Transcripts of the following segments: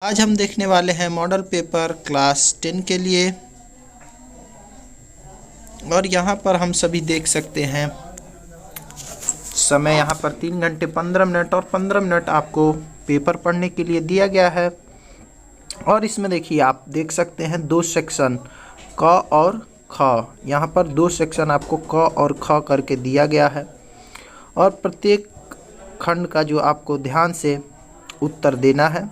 आज हम देखने वाले हैं मॉडल पेपर क्लास 10 के लिए। और यहाँ पर हम सभी देख सकते हैं समय यहाँ पर 3 घंटे 15 मिनट और 15 मिनट आपको पेपर पढ़ने के लिए दिया गया है। और इसमें देखिए आप देख सकते हैं दो सेक्शन क और ख। यहाँ पर दो सेक्शन आपको क और ख करके दिया गया है और प्रत्येक खंड का जो आपको ध्यान से उत्तर देना है।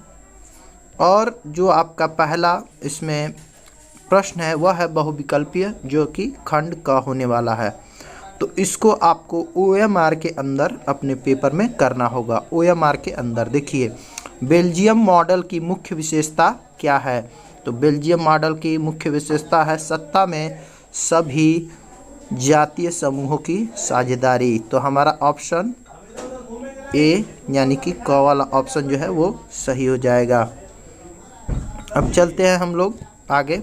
और जो आपका पहला इसमें प्रश्न है वह है बहुविकल्पीय, जो कि खंड का होने वाला है। तो इसको आपको OMR के अंदर अपने पेपर में करना होगा। OMR के अंदर देखिए बेल्जियम मॉडल की मुख्य विशेषता क्या है। तो बेल्जियम मॉडल की मुख्य विशेषता है सत्ता में सभी जातीय समूहों की साझेदारी। तो हमारा ऑप्शन ए यानी कि क वाला ऑप्शन जो है वो सही हो जाएगा। अब चलते हैं हम लोग आगे।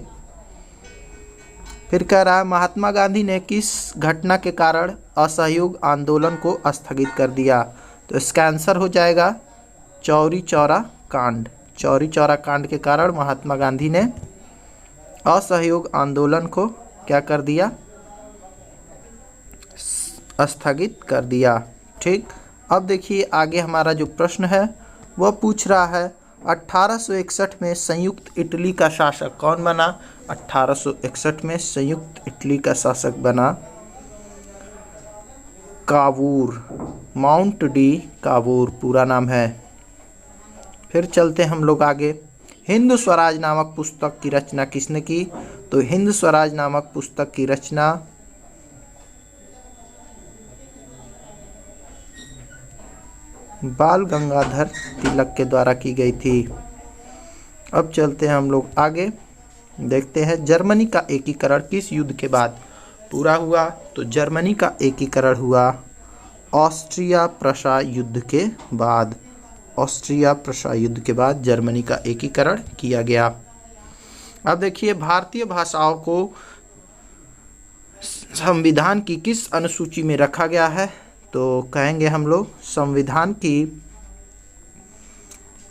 फिर कह रहा है महात्मा गांधी ने किस घटना के कारण असहयोग आंदोलन को स्थगित कर दिया। तो इसका आंसर हो जाएगा चौरी चौरा कांड। चौरी चौरा कांड के कारण महात्मा गांधी ने असहयोग आंदोलन को क्या कर दिया, स्थगित कर दिया। ठीक, अब देखिए आगे हमारा जो प्रश्न है वह पूछ रहा है 1861 में संयुक्त इटली का शासक कौन बना। 1861 में संयुक्त इटली का शासक बना कावूर, माउंट डी कावूर पूरा नाम है। फिर चलते हैं हम लोग आगे। हिंद स्वराज नामक पुस्तक की रचना किसने की। तो हिंद स्वराज नामक पुस्तक की रचना बाल गंगाधर तिलक के द्वारा की गई थी। अब चलते हैं हम लोग आगे, देखते हैं जर्मनी का एकीकरण किस युद्ध के बाद पूरा हुआ। तो जर्मनी का एकीकरण हुआ ऑस्ट्रिया प्रशा युद्ध के बाद। ऑस्ट्रिया प्रशा युद्ध के बाद जर्मनी का एकीकरण किया गया। अब देखिए भारतीय भाषाओं को संविधान की किस अनुसूची में रखा गया है। तो कहेंगे हम लोग संविधान की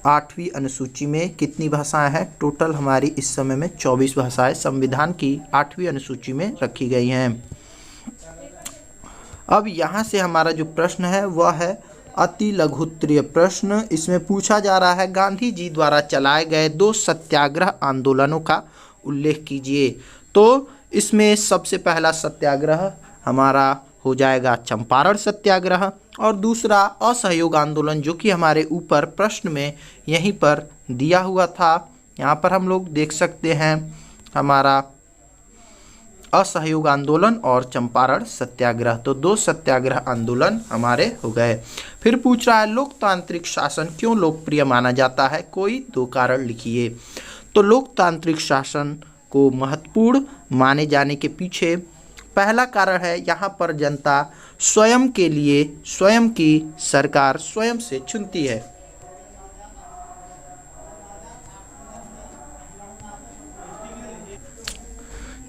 8वीं अनुसूची में कितनी भाषाएं हैं। टोटल हमारी इस समय में 24 भाषाएं संविधान की 8वीं अनुसूची में रखी गई हैं। अब यहाँ से हमारा जो प्रश्न है वह है अति लघुत्तरीय प्रश्न। इसमें पूछा जा रहा है गांधी जी द्वारा चलाए गए 2 सत्याग्रह आंदोलनों का उल्लेख कीजिए। तो इसमें सबसे पहला सत्याग्रह हमारा हो जाएगा चंपारण सत्याग्रह और दूसरा असहयोग आंदोलन, जो कि हमारे ऊपर प्रश्न में यहीं पर दिया हुआ था। यहाँ पर हम लोग देख सकते हैं हमारा असहयोग आंदोलन और चंपारण सत्याग्रह। तो 2 सत्याग्रह आंदोलन हमारे हो गए। फिर पूछ रहा है लोकतांत्रिक शासन क्यों लोकप्रिय माना जाता है, कोई 2 कारण लिखिए। तो लोकतांत्रिक शासन को महत्वपूर्ण माने जाने के पीछे पहला कारण है यहाँ पर जनता स्वयं के लिए स्वयं की सरकार स्वयं से चुनती है।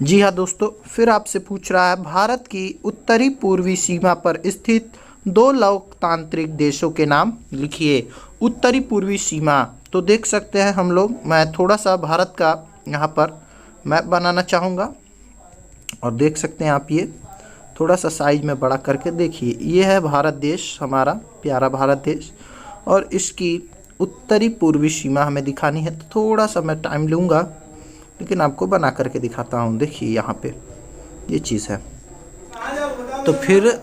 जी हाँ दोस्तों, फिर आपसे पूछ रहा है भारत की उत्तरी पूर्वी सीमा पर स्थित 2 लोकतांत्रिक देशों के नाम लिखिए। उत्तरी पूर्वी सीमा, तो देख सकते हैं हम लोग, मैं थोड़ा सा भारत का यहाँ पर मैप बनाना चाहूँगा और देख सकते हैं आप, ये थोड़ा सा साइज में बड़ा करके देखिए। ये है भारत देश, हमारा प्यारा भारत देश, और इसकी उत्तरी पूर्वी सीमा हमें दिखानी है। तो थोड़ा सा मैं टाइम लूँगा, लेकिन आपको बना करके दिखाता हूँ। देखिए यहाँ पे ये चीज़ है। तो फिर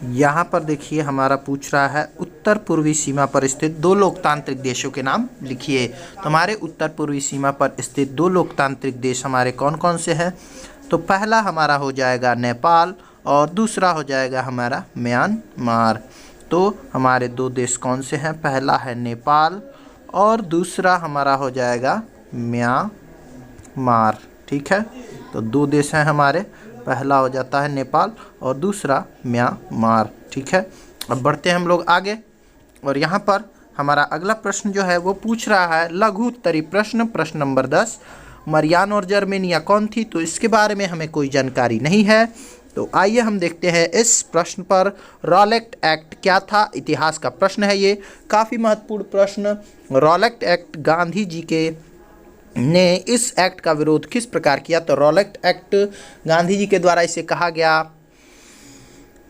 यहाँ पर देखिए हमारा पूछ रहा है उत्तर पूर्वी सीमा पर स्थित 2 लोकतांत्रिक देशों के नाम लिखिए। तो हमारे उत्तर पूर्वी सीमा पर स्थित 2 लोकतांत्रिक देश हमारे कौन कौन से हैं। तो पहला हमारा हो जाएगा नेपाल और दूसरा हो जाएगा हमारा म्यांमार। तो हमारे 2 देश कौन से हैं, पहला है नेपाल और दूसरा हमारा हो जाएगा म्यांमार। ठीक है, तो 2 देश हैं हमारे, पहला हो जाता है नेपाल और दूसरा म्यांमार। ठीक है, अब बढ़ते हैं हम लोग आगे। और यहाँ पर हमारा अगला प्रश्न जो है वो पूछ रहा है लघु उत्तरी प्रश्न, प्रश्न नंबर 10, मरियान और जर्मेनिया कौन थी। तो इसके बारे में हमें कोई जानकारी नहीं है। तो आइए हम देखते हैं इस प्रश्न पर। रॉलेट एक्ट क्या था? इतिहास का प्रश्न है ये, काफ़ी महत्वपूर्ण प्रश्न। रॉलेट एक्ट, गांधी जी के ने इस एक्ट का विरोध किस प्रकार किया? तो रॉलेट एक्ट गांधी जी के द्वारा इसे कहा गया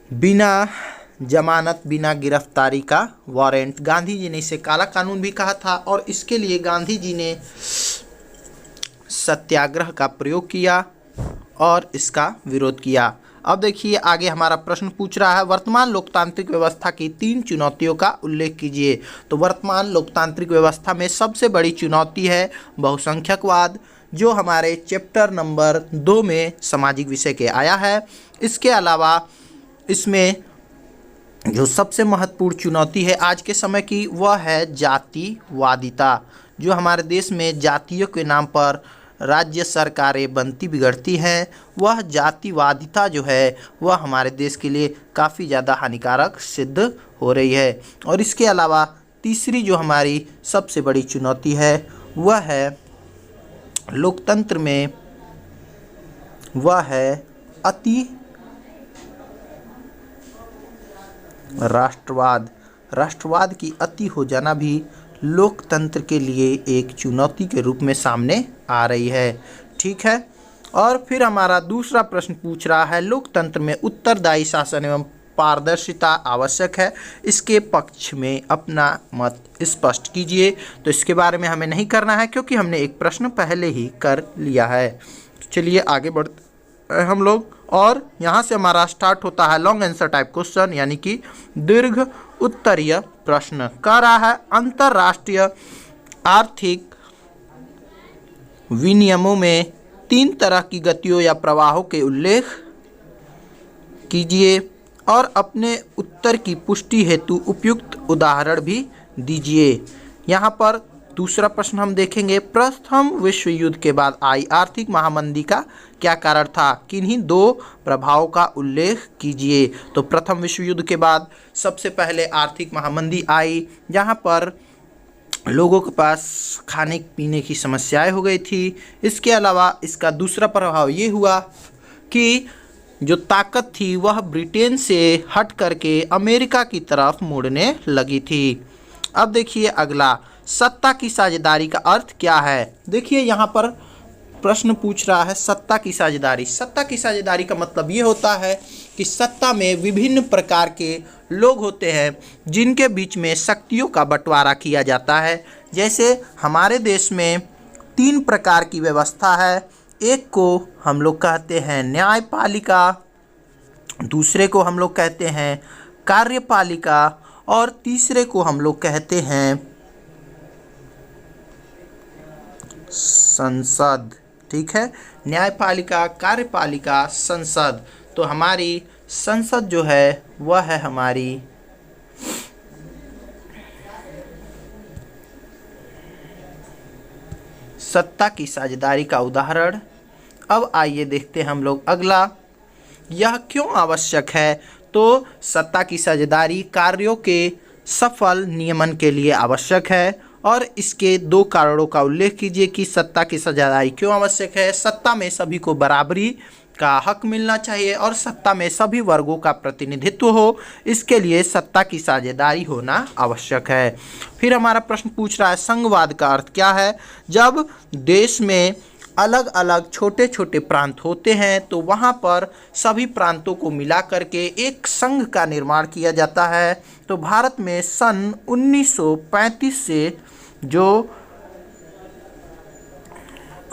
बिना जमानत, बिना गिरफ्तारी का वारंट। गांधी जी ने इसे काला कानून भी कहा था और इसके लिए गांधी जी ने सत्याग्रह का प्रयोग किया और इसका विरोध किया। अब देखिए आगे हमारा प्रश्न पूछ रहा है, वर्तमान लोकतांत्रिक व्यवस्था की 3 चुनौतियों का उल्लेख कीजिए। तो वर्तमान लोकतांत्रिक व्यवस्था में सबसे बड़ी चुनौती है बहुसंख्यकवाद, जो हमारे चैप्टर नंबर 2 में सामाजिक विषय के आया है। इसके अलावा इसमें जो सबसे महत्वपूर्ण चुनौती है आज के समय की, वह है जातिवादिता। जो हमारे देश में जातियों के नाम पर राज्य सरकारें बनती बिगड़ती हैं, वह जातिवादिता जो है वह हमारे देश के लिए काफ़ी ज़्यादा हानिकारक सिद्ध हो रही है। और इसके अलावा तीसरी जो हमारी सबसे बड़ी चुनौती है वह है लोकतंत्र में, वह है अति राष्ट्रवाद। राष्ट्रवाद की अति हो जाना भी लोकतंत्र के लिए एक चुनौती के रूप में सामने आ रही है। ठीक है, और फिर हमारा दूसरा प्रश्न पूछ रहा है, लोकतंत्र में उत्तरदायी शासन एवं पारदर्शिता आवश्यक है, इसके पक्ष में अपना मत स्पष्ट कीजिए। तो इसके बारे में हमें नहीं करना है क्योंकि हमने एक प्रश्न पहले ही कर लिया है। तो चलिए आगे बढ़ते हम लोग, और यहाँ से हमारा स्टार्ट होता है लॉन्ग आंसर टाइप क्वेश्चन, यानी कि दीर्घ उत्तरीय प्रश्न। कह रहा है अंतरराष्ट्रीय आर्थिक विनियमों में 3 तरह की गतियों या प्रवाहों के उल्लेख कीजिए और अपने उत्तर की पुष्टि हेतु उपयुक्त उदाहरण भी दीजिए। यहाँ पर दूसरा प्रश्न हम देखेंगे, प्रथम विश्व युद्ध के बाद आई आर्थिक महामंदी का क्या कारण था? किन्हीं 2 प्रभावों का उल्लेख कीजिए। तो प्रथम विश्व युद्ध के बाद सबसे पहले आर्थिक महामंदी आई, जहाँ पर लोगों के पास खाने पीने की समस्याएं हो गई थी। इसके अलावा इसका दूसरा प्रभाव ये हुआ कि जो ताकत थी वह ब्रिटेन से हट करके अमेरिका की तरफ मुड़ने लगी थी। अब देखिए अगला, सत्ता की साझेदारी का अर्थ क्या है? देखिए यहाँ पर प्रश्न पूछ रहा है सत्ता की साझेदारी। सत्ता की साझेदारी का मतलब ये होता है कि सत्ता में विभिन्न प्रकार के लोग होते हैं जिनके बीच में शक्तियों का बंटवारा किया जाता है। जैसे हमारे देश में 3 प्रकार की व्यवस्था है। एक को हम लोग कहते हैं न्यायपालिका, दूसरे को हम लोग कहते हैं कार्यपालिका और तीसरे को हम लोग कहते हैं संसद। ठीक है, न्यायपालिका, कार्यपालिका, संसद। तो हमारी संसद जो है वह है हमारी सत्ता की साझेदारी का उदाहरण। अब आइए देखते हैं हम लोग अगला, यह क्यों आवश्यक है? तो सत्ता की साझेदारी कार्यों के सफल नियमन के लिए आवश्यक है और इसके 2 कारणों का उल्लेख कीजिए कि सत्ता की साझेदारी क्यों आवश्यक है। सत्ता में सभी को बराबरी का हक मिलना चाहिए और सत्ता में सभी वर्गों का प्रतिनिधित्व हो, इसके लिए सत्ता की साझेदारी होना आवश्यक है। फिर हमारा प्रश्न पूछ रहा है संघवाद का अर्थ क्या है? जब देश में अलग अलग छोटे छोटे प्रांत होते हैं तो वहाँ पर सभी प्रांतों को मिला करके एक संघ का निर्माण किया जाता है। तो भारत में सन 1935 से जो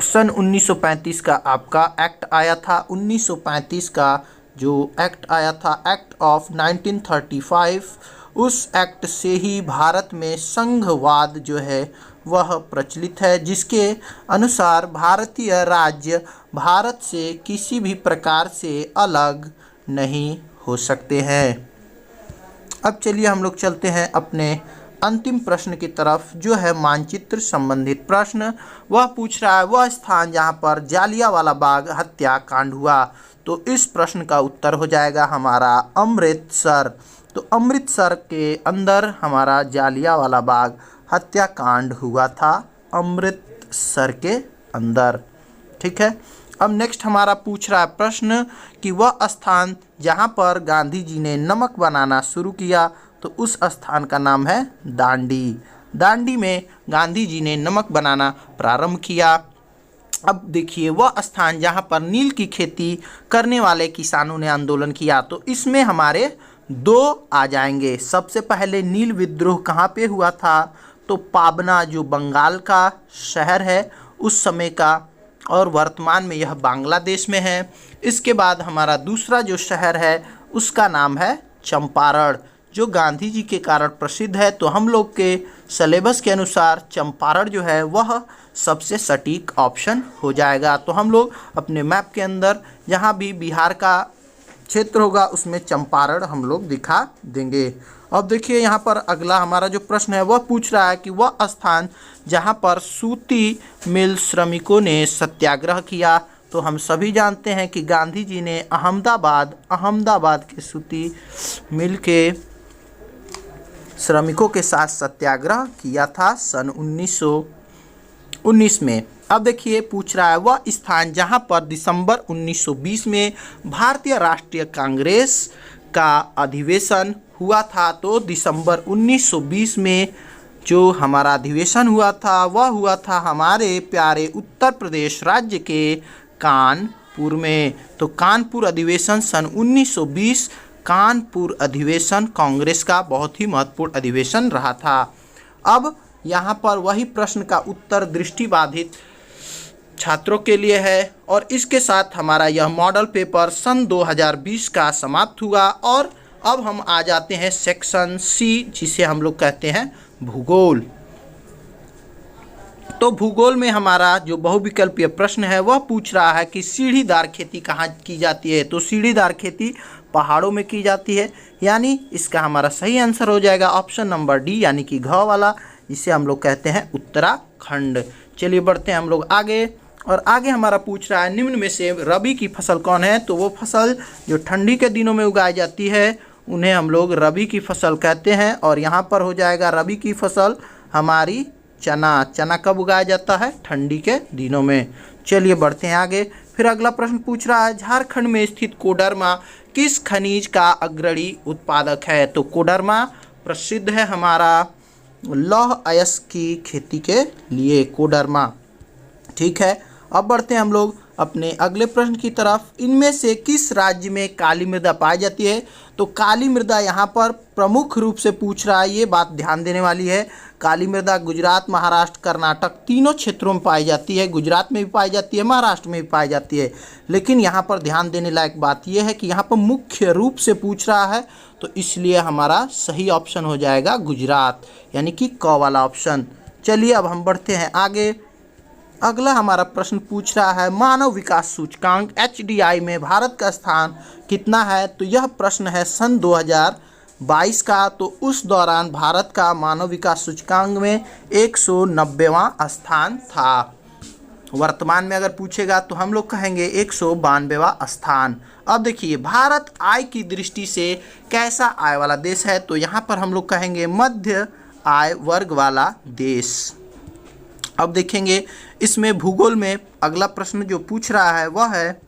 सन 1935 का आपका एक्ट आया था, 1935 का जो एक्ट आया था, एक्ट ऑफ 1935, उस एक्ट से ही भारत में संघवाद जो है वह प्रचलित है, जिसके अनुसार भारतीय राज्य भारत से किसी भी प्रकार से अलग नहीं हो सकते हैं। अब चलिए हम लोग चलते हैं अपने अंतिम प्रश्न की तरफ, जो है मानचित्र संबंधित प्रश्न। वह पूछ रहा है वह स्थान जहां पर जालियांवाला बाग हत्याकांड हुआ। तो इस प्रश्न का उत्तर हो जाएगा हमारा अमृतसर। तो अमृतसर के अंदर हमारा जालियांवाला बाग हत्याकांड हुआ था, अमृतसर के अंदर। ठीक है, अब नेक्स्ट हमारा पूछ रहा है प्रश्न कि वह स्थान जहाँ पर गांधी जी ने नमक बनाना शुरू किया, तो उस स्थान का नाम है दांडी। दांडी में गांधी जी ने नमक बनाना प्रारंभ किया। अब देखिए वह स्थान जहाँ पर नील की खेती करने वाले किसानों ने आंदोलन किया, तो इसमें हमारे दो आ जाएंगे। सबसे पहले नील विद्रोह कहाँ पे हुआ था, तो पाबना जो बंगाल का शहर है उस समय का, और वर्तमान में यह बांग्लादेश में है। इसके बाद हमारा दूसरा जो शहर है उसका नाम है चंपारण, जो गांधी जी के कारण प्रसिद्ध है। तो हम लोग के सिलेबस के अनुसार चंपारण जो है वह सबसे सटीक ऑप्शन हो जाएगा। तो हम लोग अपने मैप के अंदर जहाँ भी बिहार का क्षेत्र होगा उसमें चंपारण हम लोग दिखा देंगे। अब देखिए यहाँ पर अगला हमारा जो प्रश्न है वह पूछ रहा है कि वह स्थान जहाँ पर सूती मिल श्रमिकों ने सत्याग्रह किया। तो हम सभी जानते हैं कि गांधी जी ने अहमदाबाद के सूती मिल के श्रमिकों के साथ सत्याग्रह किया था सन 1919 में। अब देखिए पूछ रहा है वह स्थान जहां पर दिसंबर 1920 में भारतीय राष्ट्रीय कांग्रेस का अधिवेशन हुआ था। तो दिसंबर 1920 में जो हमारा अधिवेशन हुआ था वह हुआ था हमारे प्यारे उत्तर प्रदेश राज्य के कानपुर में। तो कानपुर अधिवेशन सन 1920 कानपुर अधिवेशन कांग्रेस का बहुत ही महत्वपूर्ण अधिवेशन रहा था। अब यहाँ पर वही प्रश्न का उत्तर दृष्टिबाधित छात्रों के लिए है, और इसके साथ हमारा यह मॉडल पेपर सन 2020 का समाप्त हुआ। और अब हम आ जाते हैं सेक्शन सी, जिसे हम लोग कहते हैं भूगोल। तो भूगोल में हमारा जो बहुविकल्पीय प्रश्न है वह पूछ रहा है कि सीढ़ीदार खेती कहाँ की जाती है। तो सीढ़ीदार खेती पहाड़ों में की जाती है, यानी इसका हमारा सही आंसर हो जाएगा ऑप्शन नंबर डी, यानी कि घ वाला, जिसे हम लोग कहते हैं उत्तराखंड। चलिए बढ़ते हैं हम लोग आगे, और आगे हमारा पूछ रहा है निम्न में से रबी की फसल कौन है। तो वो फसल जो ठंडी के दिनों में उगाई जाती है उन्हें हम लोग रबी की फसल कहते हैं। और यहाँ पर हो जाएगा रबी की फसल हमारी चना कब उगाया जाता है, ठंडी के दिनों में। चलिए बढ़ते हैं आगे। फिर अगला प्रश्न पूछ रहा है झारखंड में स्थित कोडरमा किस खनिज का अग्रणी उत्पादक है। तो कोडरमा प्रसिद्ध है हमारा लौह अयस्क की खेती के लिए, कोडरमा। ठीक है, अब बढ़ते हैं हम लोग अपने अगले प्रश्न की तरफ। इनमें से किस राज्य में काली मृदा पाई जाती है। तो काली मृदा यहाँ पर प्रमुख रूप से पूछ रहा है, ये बात ध्यान देने वाली है। काली मृदा गुजरात, महाराष्ट्र, कर्नाटक तीनों क्षेत्रों में पाई जाती है। गुजरात में भी पाई जाती है, महाराष्ट्र में भी पाई जाती है। लेकिन यहाँ पर ध्यान देने लायक बात यह है कि यहाँ पर मुख्य रूप से पूछ रहा है, तो इसलिए हमारा सही ऑप्शन हो जाएगा गुजरात, यानी कि क वाला ऑप्शन। चलिए अब हम बढ़ते हैं आगे। अगला हमारा प्रश्न पूछ रहा है मानव विकास सूचकांक HDI में भारत का स्थान कितना है। तो यह प्रश्न है सन 2022 का। तो उस दौरान भारत का मानव विकास सूचकांक में 190वां स्थान था। वर्तमान में अगर पूछेगा तो हम लोग कहेंगे 192वां स्थान। अब देखिए भारत आय की दृष्टि से कैसा आय वाला देश है। तो यहाँ पर हम लोग कहेंगे मध्य आय वर्ग वाला देश। अब देखेंगे इसमें भूगोल में अगला प्रश्न जो पूछ रहा है वह है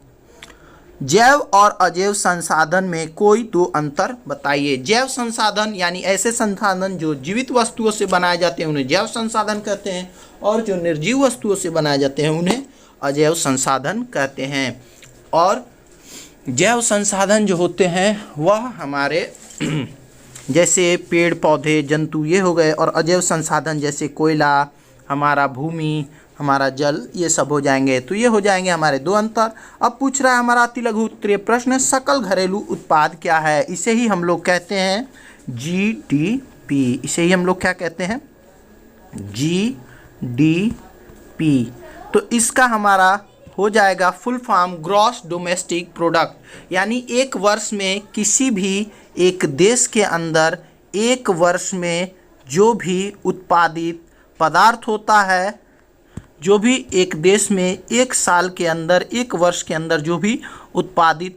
जैव और अजैव संसाधन में कोई दो अंतर बताइए। जैव संसाधन यानी ऐसे संसाधन जो जीवित वस्तुओं से बनाए जाते हैं उन्हें जैव संसाधन कहते हैं, और जो निर्जीव वस्तुओं से बनाए जाते हैं उन्हें अजैव संसाधन कहते हैं। और जैव संसाधन जो होते हैं वह हमारे जैसे पेड़ पौधे जंतु ये हो गए, और अजैव संसाधन जैसे कोयला, हमारा भूमि, हमारा जल, ये सब हो जाएंगे। तो ये हो जाएंगे हमारे दो अंतर। अब पूछ रहा है हमारा अति लघु उत्तरीय प्रश्न सकल घरेलू उत्पाद क्या है। इसे ही हम लोग कहते हैं GDP। इसे ही हम लोग क्या कहते हैं GDP। तो इसका हमारा हो जाएगा full form gross domestic product, यानी एक वर्ष में किसी भी एक देश के अंदर एक वर्ष में जो भी उत्पादित पदार्थ होता है, जो भी एक देश में एक साल के अंदर एक वर्ष के अंदर जो भी उत्पादित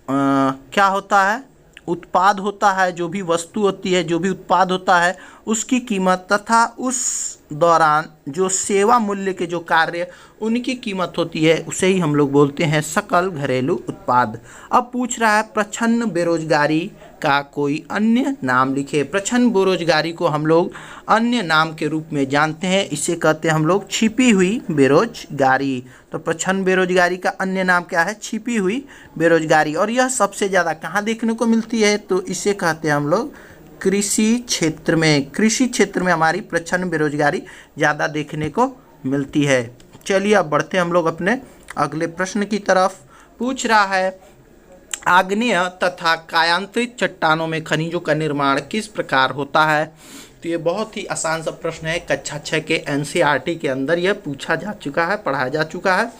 क्या होता है उत्पाद होता है, जो भी वस्तु होती है, जो भी उत्पाद होता है, उसकी कीमत तथा उस दौरान जो सेवा मूल्य के जो कार्य उनकी कीमत होती है, उसे ही हम लोग बोलते हैं सकल घरेलू उत्पाद। अब पूछ रहा है प्रच्छन्न बेरोजगारी का कोई अन्य नाम लिखे। प्रच्छन्न बेरोजगारी को हम लोग अन्य नाम के रूप में जानते हैं, इसे कहते हैं हम लोग छिपी हुई बेरोजगारी। तो प्रच्छन्न बेरोजगारी का अन्य नाम क्या है? छिपी हुई बेरोजगारी। और यह सबसे ज़्यादा कहाँ देखने को मिलती है? तो इसे कहते हैं हम लोग कृषि क्षेत्र में। कृषि क्षेत्र में हमारी प्रच्छन्न बेरोजगारी ज़्यादा देखने को मिलती है। चलिए अब बढ़ते हैं हम लोग अपने अगले प्रश्न की तरफ। पूछ रहा है आग्नेय तथा कायांतरित चट्टानों में खनिजों का निर्माण किस प्रकार होता है? तो ये बहुत ही आसान सा प्रश्न है, कक्षा 6 के एनसीईआरटी के अंदर यह पूछा जा चुका है, पढ़ाया जा चुका है।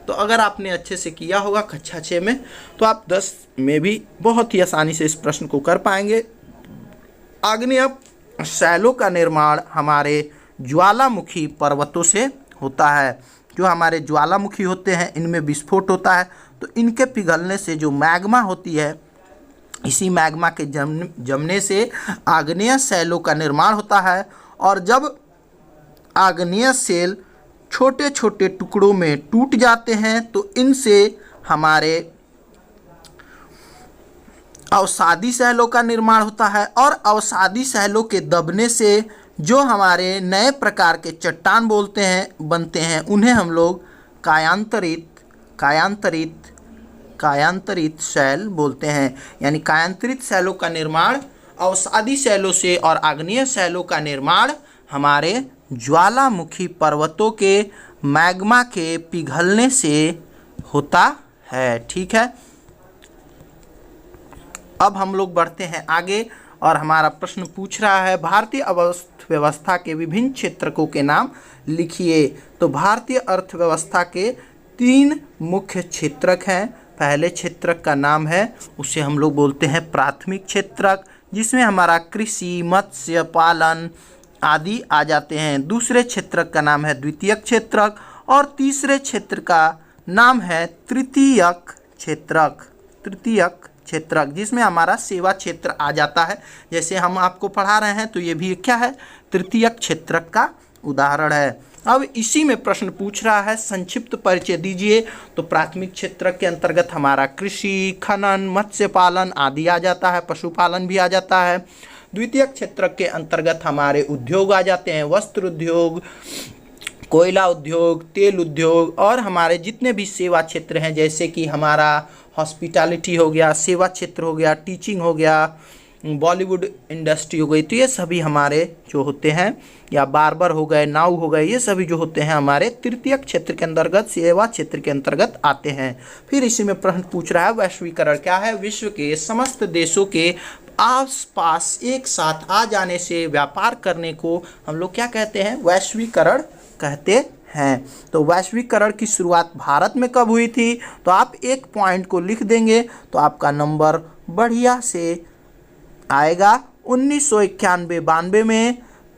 तो अगर आपने अच्छे से किया होगा कक्षा 6 में, तो आप 10 में भी बहुत ही आसानी से इस प्रश्न को कर पाएंगे। आग्नेय शैलों का निर्माण हमारे ज्वालामुखी पर्वतों से होता है। जो हमारे ज्वालामुखी होते हैं, इनमें विस्फोट होता है, तो इनके पिघलने से जो मैग्मा होती है, इसी मैग्मा के जमने से आग्नेय शैलों का निर्माण होता है। और जब आग्नेय शैल छोटे छोटे टुकड़ों में टूट जाते हैं, तो इनसे हमारे अवसादी शैलों का निर्माण होता है। और अवसादी शैलों के दबने से जो हमारे नए प्रकार के चट्टान बनते हैं, उन्हें हम लोग कायांतरित शैल बोलते हैं। यानी कायांतरित शैलों का निर्माण अवसादी शैलों से और आग्नेय शैलों का निर्माण हमारे ज्वालामुखी पर्वतों के मैग्मा के पिघलने से होता है। ठीक है, अब हम लोग बढ़ते हैं आगे और हमारा प्रश्न पूछ रहा है भारतीय अर्थव्यवस्था के विभिन्न क्षेत्रकों के नाम लिखिए। तो भारतीय अर्थव्यवस्था के 3 मुख्य क्षेत्रक हैं। पहले क्षेत्रक का नाम है, उसे हम लोग बोलते हैं प्राथमिक क्षेत्रक, जिसमें हमारा कृषि, मत्स्य पालन आदि आ जाते हैं। दूसरे क्षेत्रक का नाम है द्वितीयक क्षेत्रक और तीसरे क्षेत्र का नाम है तृतीयक क्षेत्रक, जिसमें हमारा सेवा क्षेत्र आ जाता है। जैसे हम आपको पढ़ा रहे हैं, तो ये भी क्या है? तृतीयक क्षेत्रक का उदाहरण है। अब इसी में प्रश्न पूछ रहा है संक्षिप्त परिचय दीजिए। तो प्राथमिक क्षेत्र के अंतर्गत हमारा कृषि, खनन, मत्स्य पालन आदि आ जाता है, पशुपालन भी आ जाता है। द्वितीयक क्षेत्र के अंतर्गत हमारे उद्योग आ जाते हैं, वस्त्र उद्योग, कोयला उद्योग, तेल उद्योग और हमारे जितने भी सेवा क्षेत्र हैं, जैसे कि हमारा हॉस्पिटैलिटी हो गया, सेवा क्षेत्र हो गया, टीचिंग हो गया, बॉलीवुड इंडस्ट्री हो गई, तो ये सभी हमारे जो होते हैं, या बार्बर हो गए, नाउ हो गए, ये सभी जो होते हैं हमारे तृतीयक क्षेत्र के अंतर्गत, सेवा क्षेत्र के अंतर्गत आते हैं। फिर इसी में प्रश्न पूछ रहा है वैश्वीकरण क्या है? विश्व के समस्त देशों के आसपास एक साथ आ जाने से व्यापार करने को हम लोग क्या कहते हैं? वैश्वीकरण कहते हैं। तो वैश्वीकरण की शुरुआत भारत में कब हुई थी? तो आप एक पॉइंट को लिख देंगे तो आपका नंबर बढ़िया से आएगा। 1991-92 में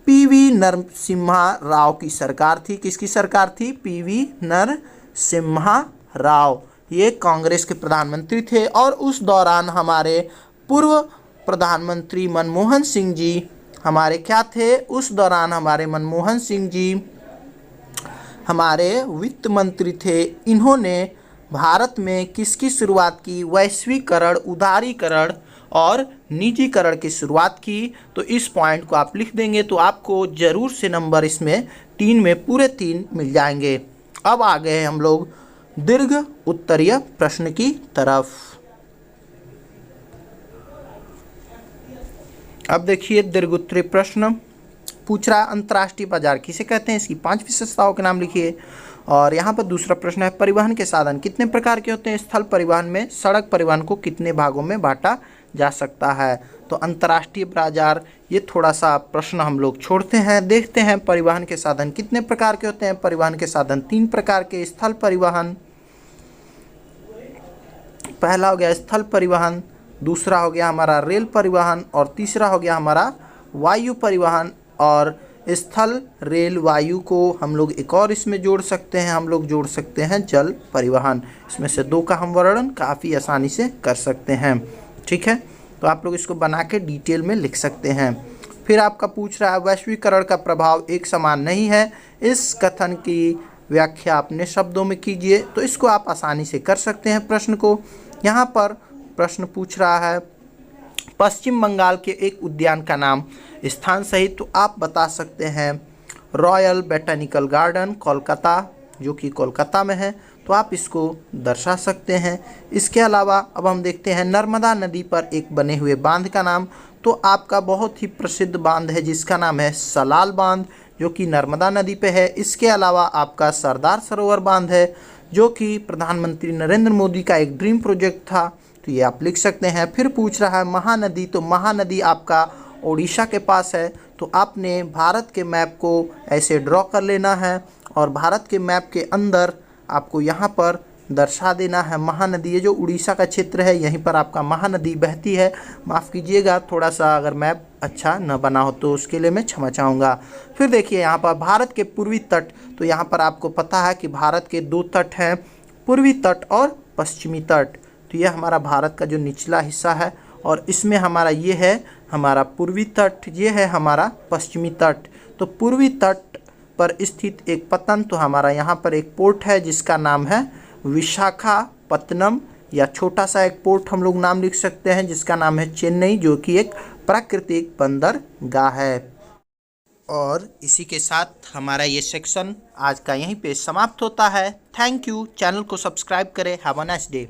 पीवी नरसिम्हा राव की सरकार थी। किसकी सरकार थी? पीवी नरसिम्हा राव, ये कांग्रेस के प्रधानमंत्री थे। और उस दौरान हमारे पूर्व प्रधानमंत्री मनमोहन सिंह जी हमारे क्या थे? उस दौरान हमारे मनमोहन सिंह जी हमारे वित्त मंत्री थे। इन्होंने भारत में किसकी शुरुआत की? वैश्वीकरण, उदारीकरण और निजीकरण की शुरुआत की। तो इस पॉइंट को आप लिख देंगे तो आपको जरूर से नंबर इसमें 3 में पूरे 3 मिल जाएंगे। अब आ गए हम लोग दीर्घ उत्तरीय प्रश्न की तरफ। अब देखिए दीर्घ उत्तरीय प्रश्न पूछ रहा अंतर्राष्ट्रीय बाजार किसे कहते हैं? इसकी 5 विशेषताओं के नाम लिखिए। और यहाँ पर दूसरा प्रश्न है परिवहन के साधन कितने प्रकार के होते हैं? स्थल परिवहन में सड़क परिवहन को कितने भागों में बांटा जा सकता है? तो अंतर्राष्ट्रीय बाजार, ये थोड़ा सा प्रश्न हम लोग छोड़ते हैं। देखते हैं परिवहन के साधन कितने प्रकार के होते हैं। परिवहन के साधन 3 प्रकार के। स्थल परिवहन, पहला हो गया स्थल परिवहन, दूसरा हो गया हमारा रेल परिवहन और तीसरा हो गया हमारा वायु परिवहन। और स्थल, रेल, वायु को हम लोग एक और इसमें जोड़ सकते हैं, हम लोग जोड़ सकते हैं जल परिवहन। इसमें से 2 का हम वर्णन काफ़ी आसानी से कर सकते हैं। ठीक है, तो आप लोग इसको बना के डिटेल में लिख सकते हैं। फिर आपका पूछ रहा है वैश्वीकरण का प्रभाव एक समान नहीं है, इस कथन की व्याख्या अपने शब्दों में कीजिए। तो इसको आप आसानी से कर सकते हैं प्रश्न को। यहाँ पर प्रश्न पूछ रहा है पश्चिम बंगाल के एक उद्यान का नाम स्थान सहित, तो आप बता सकते हैं रॉयल बोटैनिकल गार्डन कोलकाता, जो कि कोलकाता में है, तो आप इसको दर्शा सकते हैं। इसके अलावा अब हम देखते हैं नर्मदा नदी पर एक बने हुए बांध का नाम, तो आपका बहुत ही प्रसिद्ध बांध है जिसका नाम है सलाल बांध, जो कि नर्मदा नदी पे है। इसके अलावा आपका सरदार सरोवर बांध है, जो कि प्रधानमंत्री नरेंद्र मोदी का एक ड्रीम प्रोजेक्ट था, तो ये आप लिख सकते हैं। फिर पूछ रहा है महानदी, तो महानदी आपका ओडिशा के पास है, तो आपने भारत के मैप को ऐसे ड्रॉ कर लेना है और भारत के मैप के अंदर आपको यहाँ पर दर्शा देना है महानदी। ये जो उड़ीसा का क्षेत्र है यहीं पर आपका महानदी बहती है। माफ़ कीजिएगा थोड़ा सा अगर मैप अच्छा न बना हो तो उसके लिए मैं क्षमा चाहूँगा। फिर देखिए यहाँ पर भारत के पूर्वी तट, तो यहाँ पर आपको पता है कि भारत के 2 तट हैं, पूर्वी तट और पश्चिमी तट। तो यह हमारा भारत का जो निचला हिस्सा है और इसमें हमारा ये है हमारा पूर्वी तट, ये है हमारा पश्चिमी तट। तो पूर्वी तट पर स्थित एक पत्तन, तो हमारा यहाँ पर एक पोर्ट है जिसका नाम है विशाखापत्तनम, या छोटा सा एक पोर्ट हम लोग नाम लिख सकते हैं जिसका नाम है चेन्नई, जो कि एक प्राकृतिक बंदरगाह है। और इसी के साथ हमारा ये सेक्शन आज का यहीं पे समाप्त होता है। Thank you. चैनल को सब्सक्राइब करें। Have a nice day.